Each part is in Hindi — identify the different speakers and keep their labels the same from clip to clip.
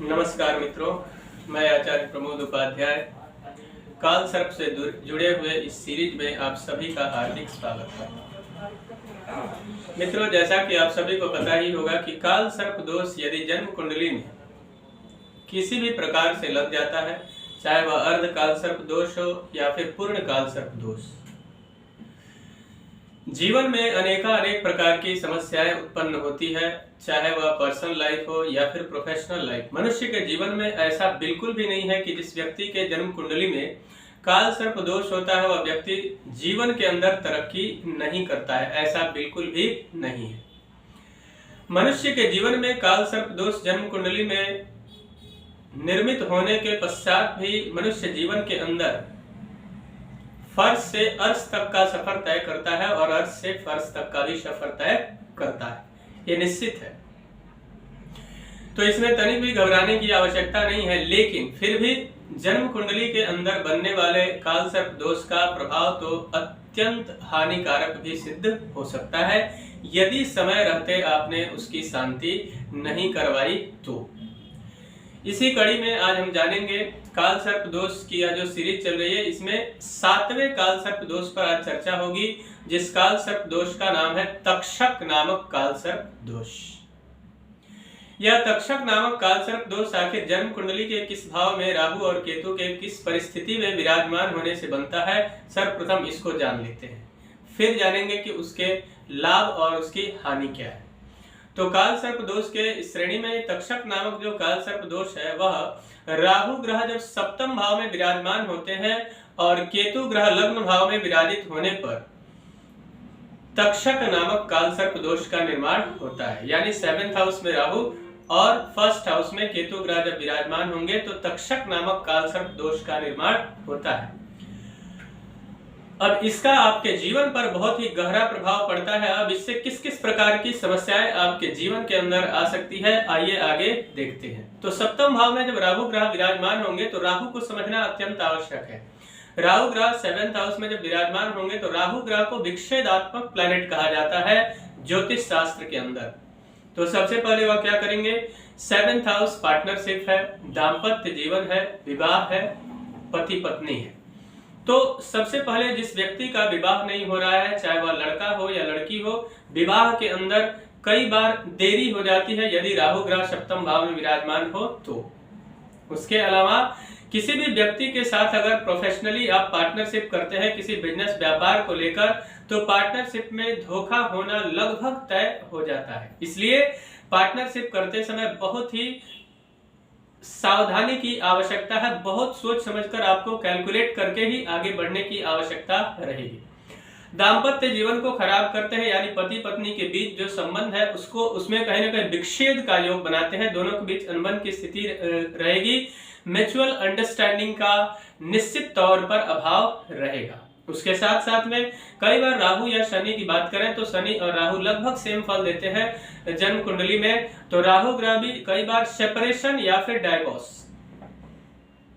Speaker 1: नमस्कार मित्रों, मैं आचार्य प्रमोद उपाध्याय काल सर्प से जुड़े हुए इस सीरीज में आप सभी का हार्दिक स्वागत है। मित्रों, जैसा कि आप सभी को पता ही होगा कि काल सर्प दोष यदि जन्म कुंडली में किसी भी प्रकार से लग जाता है, चाहे वह अर्ध काल सर्प दोष हो या फिर पूर्ण काल सर्प दोष, जीवन में अनेक प्रकार की समस्याएं उत्पन्न होती है, चाहे वह पर्सनल लाइफ हो या फिर प्रोफेशनल लाइफ। मनुष्य के जीवन में ऐसा बिल्कुल भी नहीं है कि जिस व्यक्ति के जन्म कुंडली में काल सर्प दोष होता है वह व्यक्ति जीवन के अंदर तरक्की नहीं करता है, ऐसा बिल्कुल भी नहीं है। मनुष्य के जीवन में काल सर्प दोष जन्म कुंडली में निर्मित होने के पश्चात भी मनुष्य जीवन के अंदर फर्श से अर्श तक का सफर तय करता है और अर्श से फर्श तक का भी सफर तय करता है, ये निश्चित है। तो इसमें तनिक भी घबराने की आवश्यकता नहीं है, लेकिन फिर भी जन्म कुंडली के अंदर बनने वाले काल सर्प दोष का प्रभाव तो अत्यंत हानिकारक भी सिद्ध हो सकता है यदि समय रहते आपने उसकी शांति नहीं करवाई तो। इसी कड़ी में आज हम जानेंगे काल सर्प दोष की यह जो सीरीज चल रही है, इसमें 7वें काल सर्प दोष पर आज चर्चा होगी, जिस काल सर्प दोष का नाम है तक्षक नामक काल सर्प दोष। यह तक्षक नामक काल सर्प दोष आखिर जन्म कुंडली के किस भाव में राहु और केतु के किस परिस्थिति में विराजमान होने से बनता है, सर्वप्रथम इसको जान लेते हैं, फिर जानेंगे कि उसके लाभ और उसकी हानि क्या है। तो काल सर्प दोष के श्रेणी में तक्षक नामक जो काल सर्प दोष है वह राहु ग्रह जब सप्तम भाव में विराजमान होते हैं और केतु ग्रह लग्न भाव में विराजित होने पर तक्षक नामक काल सर्प दोष का निर्माण होता है। यानी 7th हाउस में राहु और 1st हाउस में केतु ग्रह जब विराजमान होंगे तो तक्षक नामक काल सर्प दोष का निर्माण होता है। अब इसका आपके जीवन पर बहुत ही गहरा प्रभाव पड़ता है। अब इससे किस किस प्रकार की समस्याएं आपके जीवन के अंदर आ सकती है, आइए आगे देखते हैं। तो सप्तम भाव में जब राहु ग्रह विराजमान होंगे तो राहु को समझना अत्यंत आवश्यक है। राहु ग्रह 7th हाउस में जब विराजमान होंगे तो राहु ग्रह को विक्षेदात्मक प्लैनेट कहा जाता है ज्योतिष शास्त्र के अंदर। तो सबसे पहले वह क्या करेंगे, 7th हाउस पार्टनरशिप है, दाम्पत्य जीवन है, विवाह है, पति पत्नी है। तो सबसे पहले जिस व्यक्ति का विवाह नहीं हो रहा है, चाहे वह लड़का हो या लड़की हो, विवाह के अंदर कई बार देरी हो जाती है यदि राहु ग्रह सप्तम भाव में विराजमान हो तो। उसके अलावा किसी भी व्यक्ति के साथ अगर प्रोफेशनली आप पार्टनरशिप करते हैं किसी बिजनेस व्यापार को लेकर, तो पार्टनरशिप में धोखा होना लगभग तय हो जाता है। इसलिए पार्टनरशिप करते समय बहुत ही सावधानी की आवश्यकता है, बहुत सोच समझकर आपको कैलकुलेट करके ही आगे बढ़ने की आवश्यकता रहेगी। दाम्पत्य जीवन को खराब करते हैं, यानी पति पत्नी के बीच जो संबंध है उसको उसमें कहीं ना कहीं विच्छेद का योग बनाते हैं, दोनों के बीच अनबन की स्थिति रहेगी, म्यूचुअल अंडरस्टैंडिंग का निश्चित तौर पर अभाव रहेगा। उसके साथ साथ में कई बार राहु या शनि की बात करें तो शनि और राहु लगभग सेम फल देते हैं जन्म कुंडली में। तो राहु ग्रह भी कई बार सेपरेशन या फिर डाइवोर्स,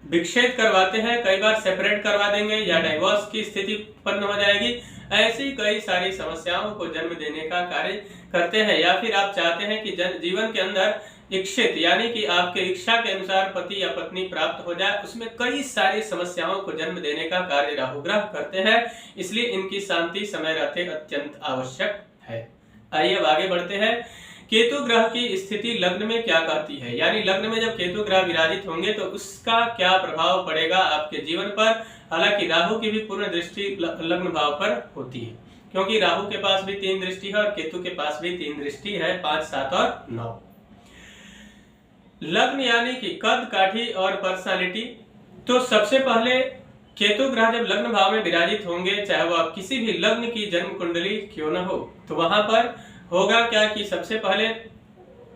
Speaker 1: विच्छेद करवाते हैं, कई बार सेपरेट करवा देंगे या डाइवोर्स की स्थिति उत्पन्न हो जाएगी। ऐसी कई सारी समस्याओं को जन्म देने का कार्य करते हैं। या फिर आप चाहते हैं कि जीवन के अंदर इच्छित यानी कि आपके इच्छा के अनुसार पति या पत्नी प्राप्त हो जाए, उसमें कई सारी समस्याओं को जन्म देने का कार्य राहु ग्रह करते हैं। इसलिए इनकी शांति समय रहते अत्यंत आवश्यक है। आइए अब आगे बढ़ते हैं। केतु ग्रह की स्थिति लग्न में क्या कहती है, यानी लग्न में जब केतु ग्रह विराजित होंगे तो उसका क्या प्रभाव पड़ेगा आपके जीवन पर। हालांकि राहु की भी पूर्ण दृष्टि लग्न भाव पर होती है, क्योंकि राहु के पास भी 3 दृष्टि है और केतु के पास भी 3 दृष्टि है, 5, 7 और 9। लग्न यानी कि कद काठी और पर्सनालिटी। तो सबसे पहले केतु ग्रह जब लग्न भाव में विराजित होंगे, चाहे वह किसी भी लग्न की जन्म कुंडली क्यों न हो, तो वहां पर होगा क्या कि सबसे पहले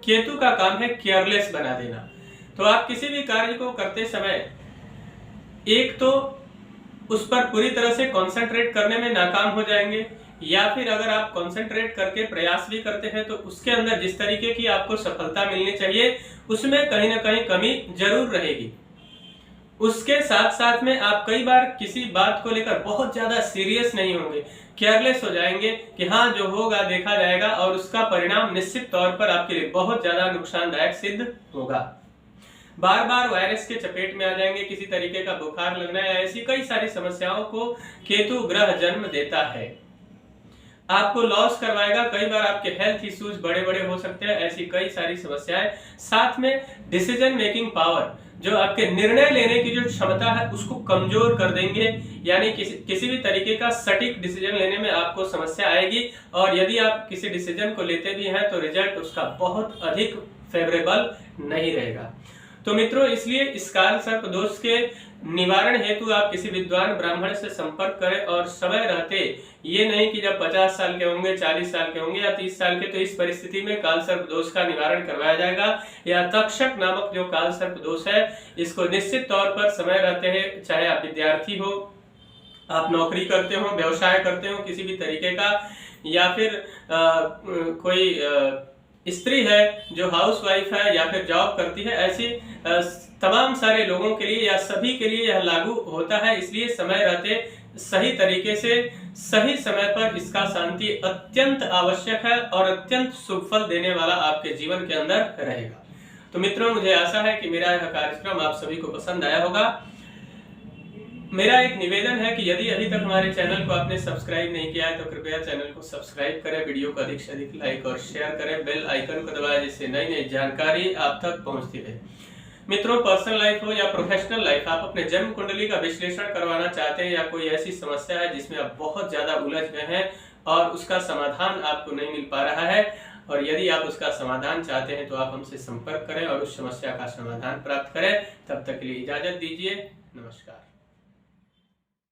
Speaker 1: केतु का काम है केयरलेस बना देना। तो आप किसी भी कार्य को करते समय एक तो उस पर पूरी तरह से कंसंट्रेट करने में नाकाम हो जाएंगे, या फिर अगर आप कंसंट्रेट करके प्रयास भी करते हैं तो उसके अंदर जिस तरीके की आपको सफलता मिलनी चाहिए उसमें कहीं ना कहीं कमी जरूर रहेगी। उसके साथ साथ में आप कई बार किसी बात को लेकर बहुत ज्यादा सीरियस नहीं होंगे, केयरलेस हो जाएंगे कि हाँ जो होगा देखा जाएगा, और उसका परिणाम निश्चित तौर पर आपके लिए बहुत ज्यादा नुकसानदायक सिद्ध होगा। बार बार वायरस के चपेट में आ जाएंगे, किसी तरीके का बुखार लगना है, ऐसी कई सारी समस्याओं को केतु ग्रह जन्म देता है। आपको लॉस करवाएगा, कई बार आपके हेल्थ इश्यूज बड़े बड़े हो सकते हैं, ऐसी कई सारी समस्याएं। साथ में डिसीजन मेकिंग पावर, जो आपके निर्णय लेने की जो क्षमता है उसको कमजोर कर देंगे, यानी किसी भी तरीके का सटीक डिसीजन लेने में आपको समस्या आएगी। और यदि आप किसी डिसीजन को लेते भी हैं तो रिजल्ट उसका बहुत अधिक फेवरेबल नहीं रहेगा। तो मित्रों, इसलिए इस काल सर्प दोष के निवारण हेतु आप किसी विद्वान ब्राह्मण से संपर्क करें, और समय रहते, ये नहीं कि जब 50 साल के होंगे, 40 साल के होंगे या 30 साल के, तो इस परिस्थिति में काल सर्प दोष का निवारण करवाया जाएगा। या तक्षक नामक जो काल सर्प दोष है, इसको निश्चित तौर पर समय रहते हैं, चाहे आप विद्यार्थी हो, आप नौकरी करते हो, व्यवसाय करते हो किसी भी तरीके का, या फिर कोई स्त्री है जो हाउसवाइफ है या फिर जॉब करती है, ऐसी तमाम सारे लोगों के लिए या सभी के लिए यह लागू होता है। इसलिए समय रहते सही तरीके से सही समय पर इसका शांति अत्यंत आवश्यक है और अत्यंत शुभ फल देने वाला आपके जीवन के अंदर रहेगा। तो मित्रों, मुझे आशा है कि मेरा यह कार्यक्रम आप सभी को पसंद आया होगा। मेरा एक निवेदन है कि यदि अभी तक हमारे चैनल को आपने सब्सक्राइब नहीं किया है तो कृपया चैनल को सब्सक्राइब करें, वीडियो को अधिक से अधिक लाइक और शेयर करें, बेल आइकन को दबाएं जिससे नई नई जानकारी आप तक पहुंचती रहे। मित्रों, पर्सनल लाइफ हो या प्रोफेशनल लाइफ, आप अपने जन्म कुंडली का विश्लेषण करवाना चाहते हैं या कोई ऐसी समस्या है जिसमें आप बहुत ज्यादा उलझ गए हैं और उसका समाधान आपको नहीं मिल पा रहा है, और यदि आप उसका समाधान चाहते हैं तो आप हमसे संपर्क करें और उस समस्या का समाधान प्राप्त करें। तब तक के लिए इजाजत दीजिए। नमस्कार।